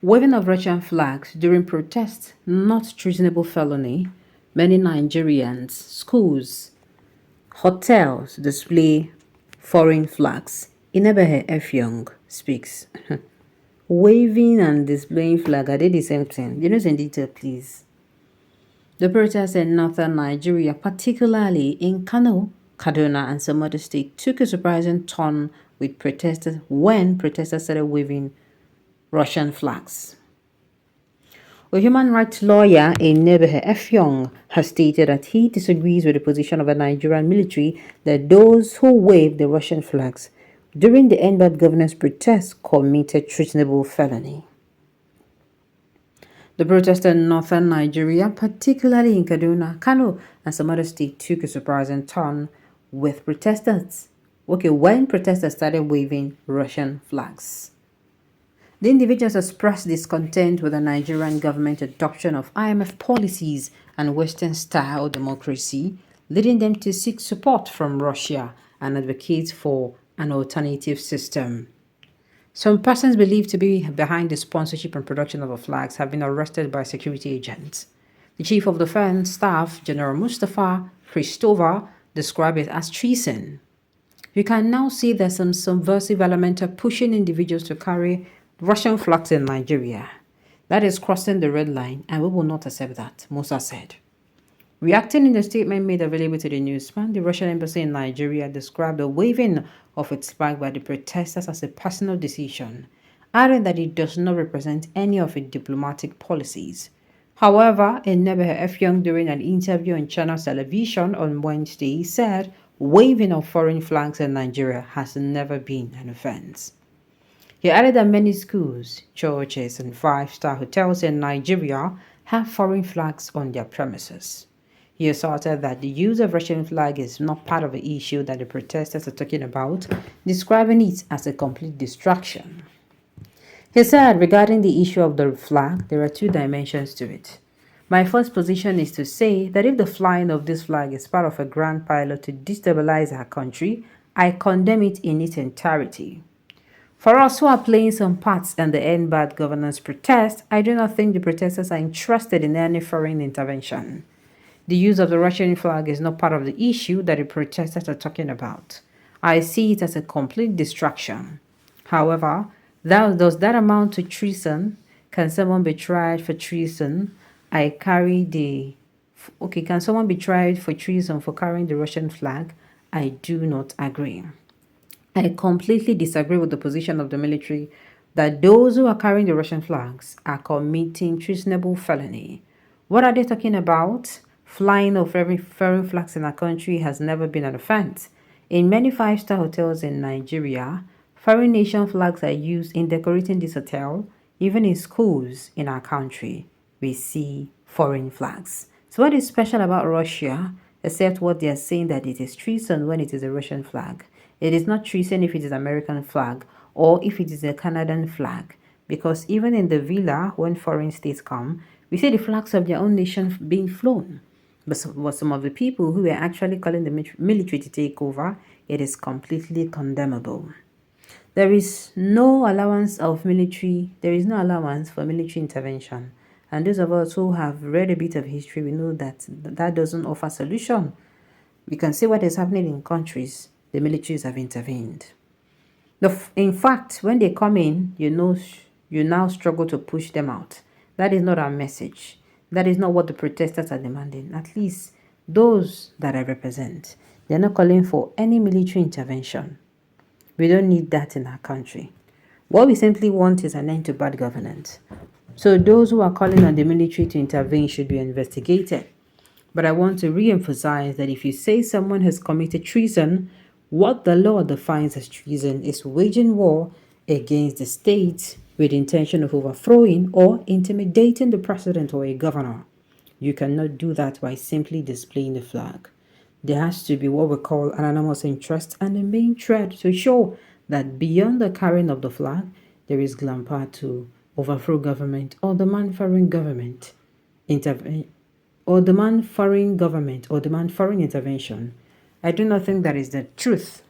Waving of Russian flags during protests, not treasonable felony. Many Nigerians, schools, hotels display foreign flags. Inebehe F. Young speaks. Waving and displaying flag, are they the same thing? You know in detail, please. The protests in northern Nigeria, particularly in Kano, Kaduna, and some other states, took a surprising turn with protesters when protesters started waving Russian flags. A human rights lawyer in Nebehe F. Young has stated that he disagrees with the position of the Nigerian military that those who waved the Russian flags during the end bad governance protests committed treasonable felony. The protests in northern Nigeria, particularly in Kaduna, Kano, and some other states, took a surprising turn with protesters. When protesters started waving Russian flags. The individuals expressed discontent with the Nigerian government adoption of IMF policies and Western-style democracy, leading them to seek support from Russia and advocate for an alternative system. Some persons believed to be behind the sponsorship and production of the flags have been arrested by security agents. The Chief of Defense Staff, General Mustafa Christova, described it as treason. You can now see there's some subversive element of pushing individuals to carry Russian flags in Nigeria. That is crossing the red line, and we will not accept that, Musa said. Reacting in a statement made available to the newsman, the Russian embassy in Nigeria described the waving of its flag by the protesters as a personal decision, adding that it does not represent any of its diplomatic policies. However, Inebehe F. Young, during an interview on Channel Television on Wednesday, said waving of foreign flags in Nigeria has never been an offense. He added that many schools, churches, and five-star hotels in Nigeria have foreign flags on their premises. He asserted that the use of Russian flag is not part of the issue that the protesters are talking about, describing it as a complete distraction. He said regarding the issue of the flag, there are two dimensions to it. My first position is to say that if the flying of this flag is part of a grand pilot to destabilize our country, I condemn it in its entirety. For us who are playing some parts in the end bad governance protest, I do not think the protesters are interested in any foreign intervention. The use of the Russian flag is not part of the issue that the protesters are talking about. I see it as a complete distraction. However, does that amount to treason? Can someone be tried for treason? Can someone be tried for treason for carrying the Russian flag? I do not agree. I completely disagree with the position of the military that those who are carrying the Russian flags are committing treasonable felony. What are they talking about? Flying of foreign flags in our country has never been an offense. In many five-star hotels in Nigeria, foreign nation flags are used in decorating this hotel. Even in schools in our country, we see foreign flags. So what is special about Russia, except what they are saying that it is treason when it is a Russian flag? It is not treason if it is American flag or if it is a Canadian flag, because even in the villa, when foreign states come, we see the flags of their own nation being flown. But some of the people who are actually calling the military to take over, it is completely condemnable. There is no allowance for military intervention. And those of us who have read a bit of history, we know that that doesn't offer solution. We can see what is happening in countries the militaries have intervened. In fact, when they come in, you now struggle to push them out. That is not our message. That is not what the protesters are demanding. At least those that I represent, they're not calling for any military intervention. We don't need that in our country. What we simply want is an end to bad governance. So those who are calling on the military to intervene should be investigated. But I want to re-emphasize that if you say someone has committed treason, what the law defines as treason is waging war against the state with the intention of overthrowing or intimidating the president or a governor. You cannot do that by simply displaying the flag. There has to be what we call an anonymous interest and a main thread to show that beyond the carrying of the flag, there is glamper to overthrow government or demand foreign government intervention. I do not think that is the truth.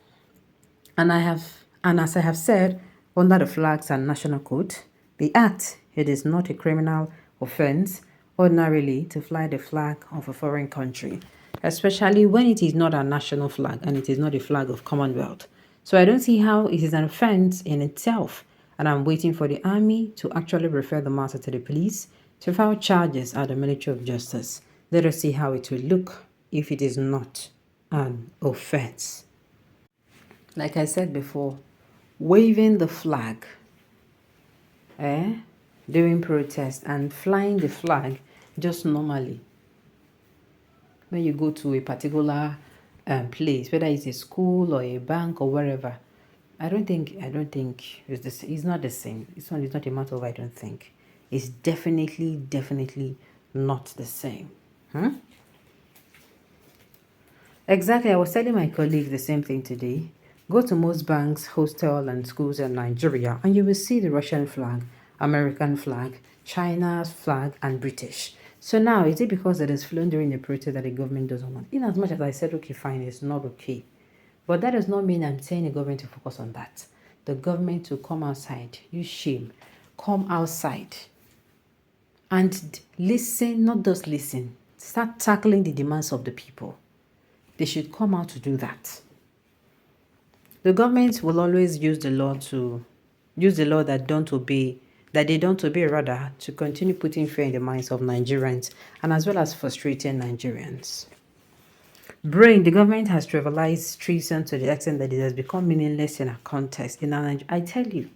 And as I have said, under the flags and national code, the act It is not a criminal offense ordinarily to fly the flag of a foreign country, especially when it is not a national flag and it is not a flag of Commonwealth. So I don't see how it is an offense in itself, and I'm waiting for the army to actually refer the matter to the police to file charges at the Ministry of Justice. Let us see how it will look if it is not an offense. Like I said before, waving the flag during protest and flying the flag just normally when you go to a particular place, whether it's a school or a bank or wherever, I don't think it's the same. It's not the same. It's not a matter of I don't think. It's definitely not the same. Exactly. I was telling my colleague the same thing today. Go to most banks, hostels, and schools in Nigeria, and you will see the Russian flag, American flag, China's flag, and British. So now, is it because it is flown during the protest that the government doesn't want? In as much as I said, okay, fine, it's not okay. But that does not mean I'm saying the government to focus on that. The government to come outside, use shame, come outside and listen, not just listen, start tackling the demands of the people. They should come out to do that. The government will always use the law that they don't obey rather, to continue putting fear in the minds of Nigerians and as well as frustrating Nigerians. The government has trivialized treason to the extent that it has become meaningless in a context. I tell you,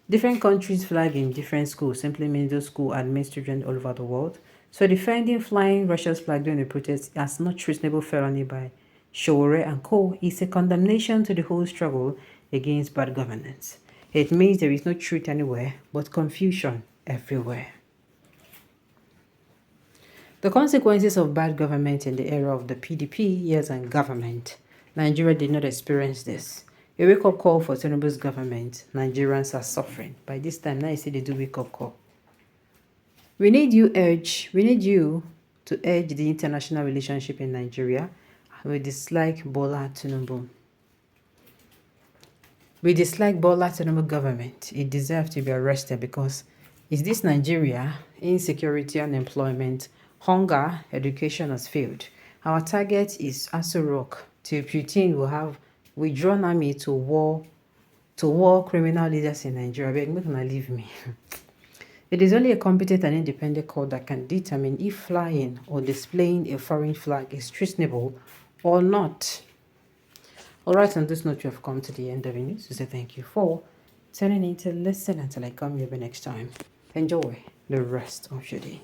different countries' flag in different schools simply means those schools admit children all over the world. So defending flying Russia's flag during the protest as not treasonable felony by Shore and Co. is a condemnation to the whole struggle against bad governance. It means there is no truth anywhere, but confusion everywhere. The consequences of bad government in the era of the PDP years in government. Nigeria did not experience this. A wake-up call for Tinubu's government. Nigerians are suffering. By this time, now you see they do wake-up call. We need you to urge the international relationship in Nigeria. We dislike Bola Tinubu. We dislike Bola Tinubu government. It deserves to be arrested because is this Nigeria? Insecurity, unemployment, hunger, education has failed. Our target is Aso Rock. Till Putin will have withdrawn army to war criminal leaders in Nigeria. Beg, make una leave me. It is only a competent and independent court that can determine if flying or displaying a foreign flag is treasonable or not. Alright, on this note, you have come to the end of the news. So say thank you for turning in to listen until I come here next time. Enjoy the rest of your day.